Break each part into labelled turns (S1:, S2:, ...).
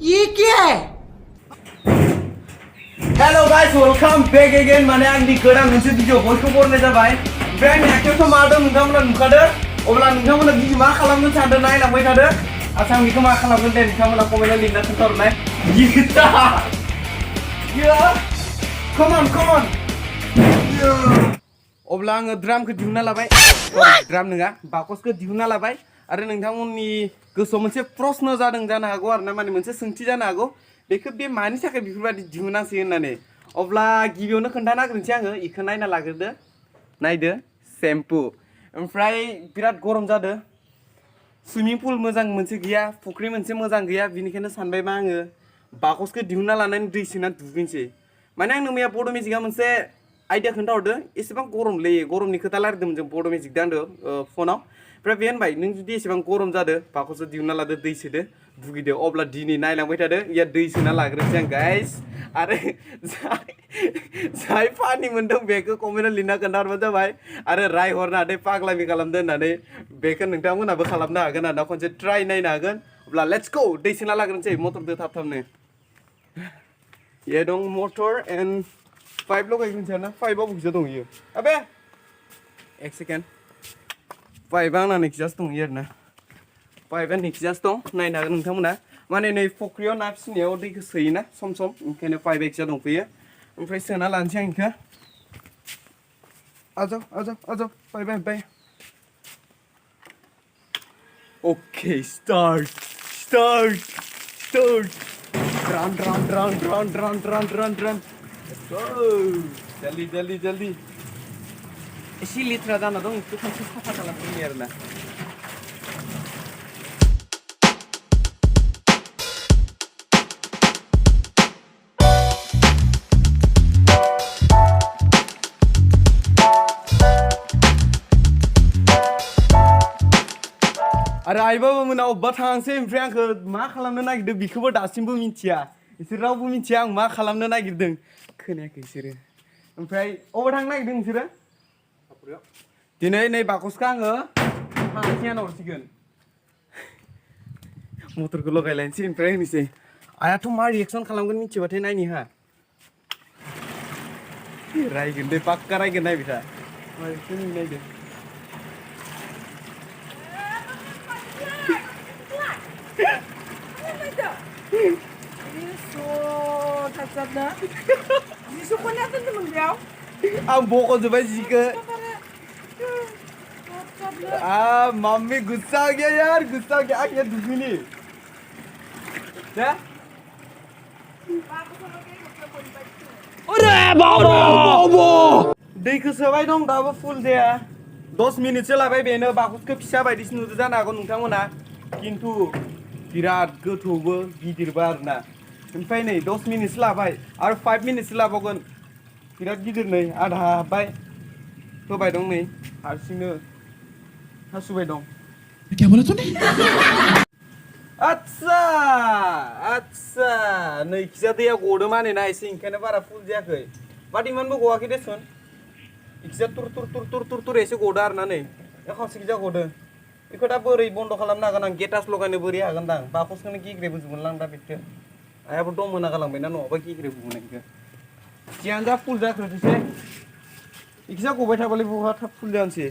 S1: ये क्या है?
S2: Hello guys, welcome back again. माने आंनि गोदान मोनसे भिडिअ बयखौबो बरायनाय जाबाय। ओमफ्राय आंनि आखायावथ' मा दं नोंथांमोना नुखादो। अब्ला नोंथांमोना मा खालामनो सानदों नायलांबाय थादो। आं बेखौ मा खालामगोन दे नोंथांमोना कमेन्टआव लिरना खोन्थाहरनाय। Come on. अब्ला आङो ड्रामखौ दिहुनना लाबाय। ड्राम नङा, बाकसखौ दिहुनना लाबाय। आरो नोंथांमोननि गोसोआव मोनसे प्रश्न जादों जानो हागौ आरो ना माने मोनसे सोंथि जानो हागौ। बेखौ बे मानि थाखाय बेफोरबायदि दिहुनांसै होननानै। अब्ला गिबियावनो खोन्थाना होग्रोनोसै आङो। इखौ नायना लाग्रोदो। नायदो सेम्पु। ओमफ्राय बिराद गरम जादो। सुइमिं पुल मोजां मोनसे गैया, फुख्रि मोनसे मोजां गैया, बिनिखायनो सानबाय मा आङो बाकसखौ दिहुनना लानानै दै सोना दुगैनोसै। माने आंनो मैया बड' मेजिकआ मोनसे आइडिया खोन्थाहरदो। एसेबां गरमलै, गरमनि खोथा रायलायदोंमोन जों बड' मेजिक दांदो फनाव। ओमफ्राय बे होनबाय नों जुदि एसेबां गरम जादो बाकसखौ दिहुनना लादो, दै सोदो, दुगैदो। अब्ला दिनै नायलांबाय थादो। इया दै सोना लाग्रोनोसै आं गाइस। आरो जाय फानि मोनदों बेखौ कमेन्टआव लिरना खोन्थाहरबानो जाबाय। आरो रायहरनो हादो पाग्लामि खालामदो होननानै। बेखौ नोंथांमोनाबो खालामनो हागोन आरो ना, खनसे ट्राइ नायनो हागोन। अब्ला लेट्स गो, दै सोना लाग्रोनोसै मटरदो थाब-थाबनो। ये दं मटर एन्ड पाइप लगायग्रोनोसै आरो ना। पाइपआव फैसा दं इयो। अबे एक सेकेन्ड। पाइपआ आंना नेक्सासो दं इयो आरो ना। पाइपआ नेक्सासो दं, नायनो हागोन नोंथांमोना। माने नै फुख्रियाव ना फिसिनायाव दैखौ सोयोना सम-सम, ओंखायनो पाइप एक्सट्रा दंफैयो। ओमफ्राय सोना लानोसै आं इखौ। आजाव पाइपआ हाब्बाय। Okay, start. Run. Let's go. जल्दी। एसे लेथ्रा जाना दं, इखौ खनसे साफा खालामफिननि आरो ना। आरो आइबाबो मोना अब्बा थांसै, ओमफ्राय आंखौ मा खालामनो नागिरदों बेखौबो दासिमबो मिथिया। बिसोर रावबो मिथिया आं मा खालामनो नागिरदों। खोनायाखै बिसोरो। ओमफ्राय अबाव थांनो नागिरदों नोंसोरो? दिनै नै बाकसखौ आङो हांसियान हरसिगोन। मटरखौ लगायलायनोसै ओमफ्राय होनोसै। आयाथ' मा रिएक्सन खालामगोन मिथिबाथाय नायनि हा। रायगोन दे, पाक्का रायगोन नायबाय था। नायदो। आं बख'जोब्बाय जिखौ। मम्मी गुस्सा हो गया यार, गुस्सा हो गया। आंनिया दुगैनि दे। दैखौ सोबाय दं, दाबो फुल जाया। 10 मिनिटसो लाबाय बेनो। बाकसखौ फिसा बायदिसो नुदो जानो हागौ नोंथांमोना, खिन्थु बिराद गोथौबो गिदिरबो आरो ना। ओमफ्राय नै 10 मिनिटसो लाबाय आरो 5 मिनिटसो लाबावगोन। बिराद गिदिर, नै आधा हाब्बाय। होबाय दं नै हारसिंनो हासुबाय दं। आच्छा नैखिजा दैया गदो माने ना एसे, ओंखायनो बारा फुल जायाखै। बाट इमानबो गवाखै देसुन। इखिजा तुर एसे गदो आरो ना नै। खावसेखिजा गदो। बेखौ दा बोरै बन्द खालामनो हागोन आं? गेटास लगायनो बोरै हागोन दां? बाकसखौनो गेग्रेबोजोबगोन लां दा बेखौ। आयाबो दम होना गालांबायना नङाबा गेग्रेबगौमोन इखौ। जियानो जा फुल जाग्रोथोंसै। इखिजा गबाय थाबालाय बहा थाब फुल जानोसै।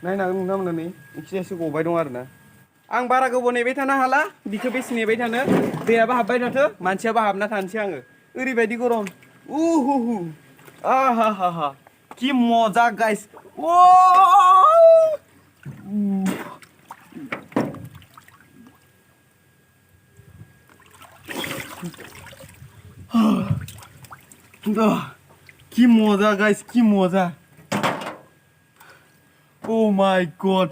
S2: नायनो हागोन नोंथांमोना नै इखिजा एसे गबाय दं आरो ना। आं बारा गोबाव नेबाय थानो हाला, बिखौ बेसे नेबाय थानो। दैयाबो हाबबाय थाथो, मानसियाबो हाबना थानोसै आङो। ओरैबायदि गरम। आहा कि मजा गाइस। कि मजा गाइस, कि मजा। Oh my god.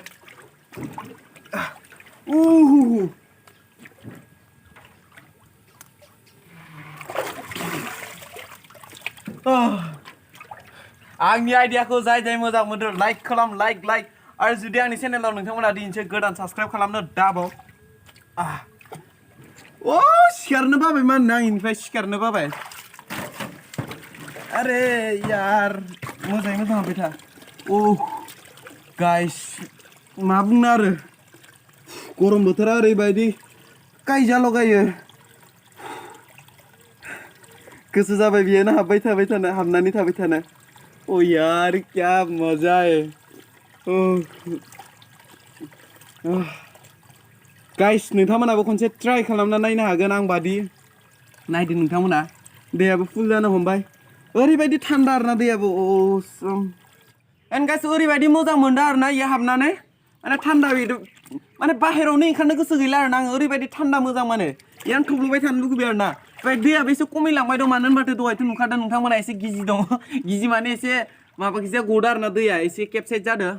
S2: आंनि आइडियाखौ जाय मोजां मोनदों लाइक खालाम, लाइक। आरो जुदि आंनि चेनेलाव नोंथांमोना दिनैसो गोदान साबस्क्राइब खालामनो दाबाव। सिखारनो बाबाय मानोना आं इनिफ्राय सिखारनो बाबाय। अरे यार मोजाङै मोजां हाबबाय था। गाइस मा बुंनो आरो, गरम बोथोरा ओरैबायदि कायजा लगायो। गोसो जाबाय बियो हाबबाय थानो हाबनानै थाबाय थानो ओ यार क्या मजा है गाइस नोंथांमोनाबो खनसे ट्राई खालामना नायनो हागोन आं बादि नायदो नोंथांमोना दैयाबो फुल जानो हमबाय ओरैबायदि थान्दा आरोना दैयाबो असम एन्ड गाइस ओरैबायदि मोजां मोनदों आरोना इयाव हाबनानै माने थान्दा बेदो माने बाहेरावनो ओंखारनो गोसो गैला आरोना आं ओरैबायदि थान्दा मोजां माने इयाव थब्ल'बाय थानो लुगैबाय आरोना ओमफ्राय दैयाबो एसे खमायलांबाय दं मानो होनबाथाय दहायथ' नुखादों नोंथांमोना एसे गिजि दं गिजि माने एसे माबाखिजाया गदो आरोना दैया एसे केपसाइट जादों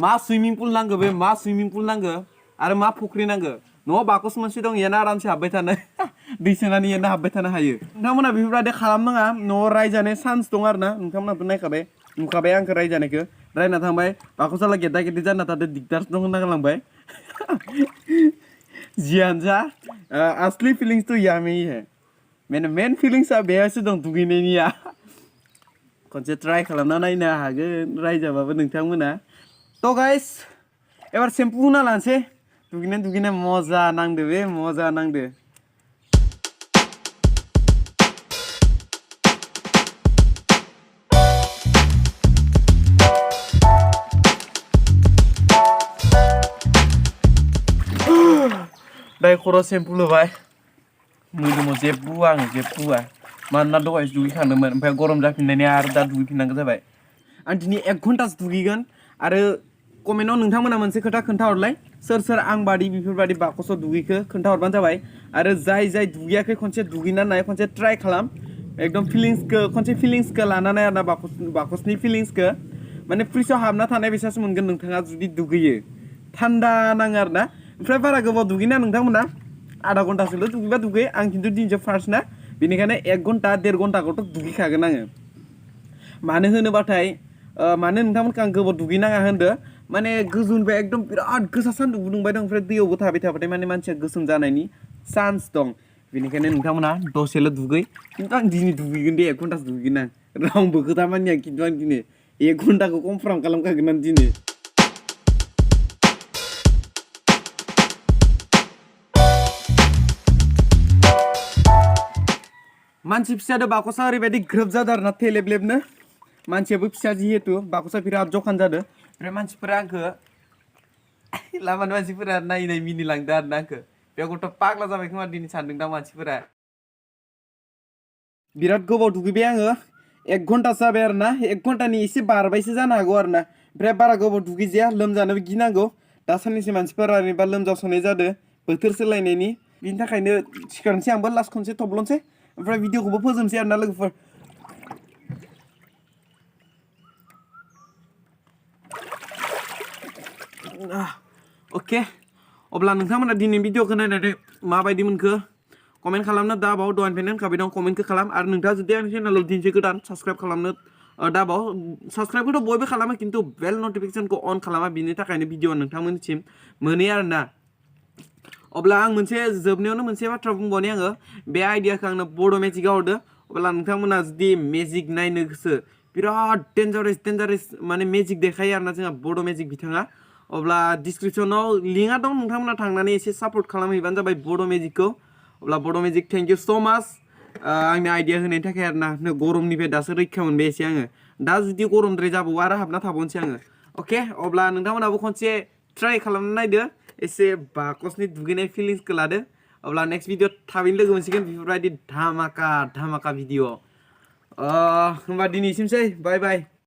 S2: मा सुइमिं पुल नांगौ बे मा सुइमिं पुल नांगौ आरो मा फुख्रि नांगौ न'आव बाकस मोनसे दं इयावनो आरामसे हाबबाय थानो दै सोनानै इयावनो हाबबाय थानो हायो नोंथांमोना बेफोरबायदि खालामनाङा न'आव रायजानाय चान्स दं आरोना नोंथांमोनाथ' नायखाबाय नुखाबाय आंखौ रायजानायखौ रायना थांबाय बाकसाला गेदा गेदि जाना थादो दिगदार दं होनना गालांबाय जियानो जा असली फिलिंस तो यहाँ में ही है मैंने मेन फिलिंसा बेयावसो दं दुगैनायनिया खनसे ट्राई खालामना नायनो हागोन रायजाबाबो नोंथांमोना तो गाइस एबार सेम्पु होना लानोसै दुगैनाय मजा नांदो बे मजा नांदो दाय खर' सेम्पु होबाय मोदोमाव जेबो जेबो मानोना दहाय दुगैखांदोंमोन ओमफ्राय गरम जाफिननायनि आरो दा दुगैफिननांगौ जाबाय आं दिनै 1 घन्टासो दुगैगोन आरो कमेन्टआव नोंथांमोना मोनसे खोथा खोन्थाहरलाय सोर आं बादि बेफोरबायदि बाकसाव दुगैखो खोन्थाहरबानो जाबाय आरो जाय दुगैयाखै खनसे दुगैना नाय खनसे ट्राई खालाम एकदम खनसे फिलिंसखौ लानानै आरोना बाकसनि फिलिंसखौ माने फ्रिजआव हाबना थानाय बेसासो मोनगोन नोंथाङा जुदि दुगैयो थान्दा नाङो आरोना ओमफ्राय बारा गोबाव दुगैना नोंथांमोना आधा घन्टासोल' दुगैबा दुगै आं खिन्थु दिनैसो फार्स्ट ना बेनिखायनो 1 घन्टा 1.5 घन्टाखौथ' दुगैखागोन आङो मानो होनोबाथाय मानो नोंथांमोनखौ आं गोबाव दुगैनाङा होनदो माने गोजौनिफ्राय एकदम बिराद गोसा सान्दुं दुंबाय दं ओमफ्राय दैयावबो थाबाय थाबाथाय माने मानसिया गोसोम जानायनि चान्स दं बेनिखायनो नोंथांमोना दसेल' दुगै खिन्थु आं दिनै दुगैगोन दे 1 घन्टासो दुगैगोन आं रावबो खोथा मानिया खिन्थु आं दिनै 1 घन्टाखौ कनफार्म खालामखागोन आं दिनै मानसि फिसादो बाकसा ओरैबायदि ग्रोब जादों आरोना थेलेबलेबनो मानसियाबो फिसा जिहेतु बाकसा बिराद जखान जादों ओमफ्राय मानसिफोरा आंखौ लामानि मानसिफोरा नायै मिनिलांदों आरोना आंखौ बे गथ' पागला जाबाय खोमा दिनै सानदों दा मानसिफोरा बिराद गोबाव दुगैबाय आङो 1 घन्टासो जाबाय आरोना 1 घन्टानि एसे बारबायसो जानो हागौ आरोना ओमफ्राय बारा गोबाव दुगैजाया लोमजानोबो गिनांगौ दा साननैसो मानसिफोरा एबा लोमजास'नाय जादों बोथोर सोलायनायनि बिनि थाखायनो सिखारनोसै आंबो लास्ट खनसे थब्ल'नोसै ओमफ्राय भिडिअखौबो फोजोबनोसै आरोना लोगोफोर अके अब्ला नोंथांमोना दिनै भिडिअखौ नायनानै माबायदि मोनखो कमेन्ट खालामनो दाबाव दहायनिफ्रायनो होनखाबाय दं कमेन्टखौ खालाम आरो नोंथाङा जुदि आंनि चेनेलाव दिनैसो गोदान साबस्क्राइब खालामनो दाबाव साबस्क्राइबखौथ' बयबो खालामो खिन्थु बेल नटिफिकेसनखौ अन खालामा बिनि थाखायनो भिडिअ नोंथांमोननिसिम मोनो आरोना अब्ला आं मोनसे जोबनायावनो मोनसे बाथ्रा बुंबावनि आङो बे आइडियाखौ आंनो बड' मेजिकआ हरदो अब्ला नोंथांमोना जुदि मेजिक नायनो गोसो बिराद डेन्जारेस माने मेजिक देखायो आरोना जोंहा बड' मेजिक बिथाङा अब्ला डिसक्रिपसनाव लिंकआ दं नोंथांमोना थांनानै एसे सापर्ट खालामहैबानो जाबाय बड' मेजिकखौ अब्ला बड' मेजिक थेंक इउ सो माच आंनि आइडिया होनायनि थाखाय आरोना गरमनिफ्राय दासो रैखा मोनबाय एसे आङो दा जुदि गरमद्राय जाबावो आरो हाबना थाबावनोसै आङो अके अब्ला नोंथांमोनाबो खनसे ट्राई खालामना नायदो एसे बाकसनि दुगैनाय फिलिंसखौ लादो अब्ला नेक्स्ट भिडिअ थाबैनो लोगो मोनसिगोन बेफोरबायदि धामाका भिडिअ होमबा दिनैसिमसै बाय बाय